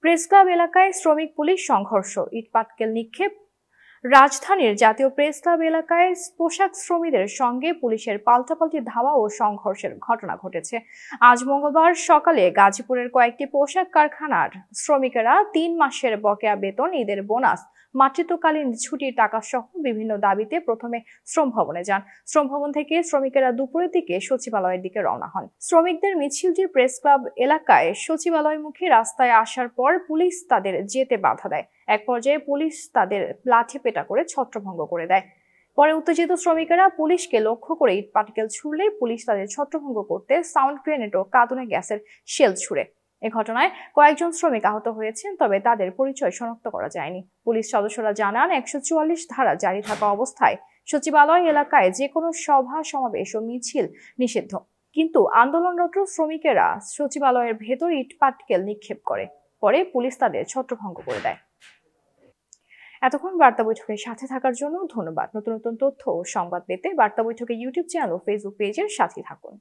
Press club এলাকায় শ্রমিক police সংঘর্ষ, ইটপাটকেল নিক্ষেপ। রাজধানীর জাতীয় প্রেস ক্লাব এলাকায় পোশাক শ্রমিকদের সঙ্গে পুলিশের পাল্টাপাল্টি ধাওয়া ও সংঘর্ষের ঘটনা ঘটেছে। আজ মঙ্গলবার সকালে গাজীপুরের কয়েকটি পোশাক কারখানার শ্রমিকেরা ৩ মাসের বকেয়া বেতন, ঈদের বোনাস, মাতৃত্বকালীন ছুটির টাকা সহ বিভিন্ন দাবিতে প্রথমে শ্রম ভবনে যান। শ্রম ভবন থেকে শ্রমিকেরা দুপুরের দিকে সচিবালয়ের দিকে রওনা হন। শ্রমিকদের মিছিলটি প্রেস ক্লাব এলাকায় সচিবালয়মুখী রাস্তায় আসার পর পুলিশ তাদের যেতে বাধা দেয়। এক পর্যায়ে পুলিশ তাদের লাঠিপেটা করে ছত্রভঙ্গ করে দেয়। পরে উত্তেজিত শ্রমিকেরা পুলিশকে লক্ষ্য করে ইট পাটকেল ছুড়লে পুলিশ তাদের ছত্রভঙ্গ করতে সাউন্ড গ্রেনেড ও কাঁদুনে গ্যাসের শেল ছুড়ে। এ ঘটনায় কয়েকজন শ্রমিক আহত হয়েছেন, তবে তাদের পরিচয় শনাক্ত করা যায়নি। পুলিশ সদস্যরা জানান, ১৪৪ ধারা জারি থাকা অবস্থায় সচিবালয় এলাকায় যে কোনো সভা সমাবেশ ও মিছিল নিষিদ্ধ। কিন্তু আন্দোলনরত শ্রমিকেরা সচিবালয়ের ভেতর ইট পাটকেল নিক্ষেপ করে। পরে পুলিশ তাদের ছত্রভঙ্গ করে দেয়। এতক্ষণ বার্তা বৈঠকের সাথে থাকার জন্য ধন্যবাদ। নতুন নতুন তথ্য ও সংবাদ পেতে বার্তা বৈঠকের ইউটিউব চ্যানেল ও ফেসবুক পেজের সাথে থাকুন।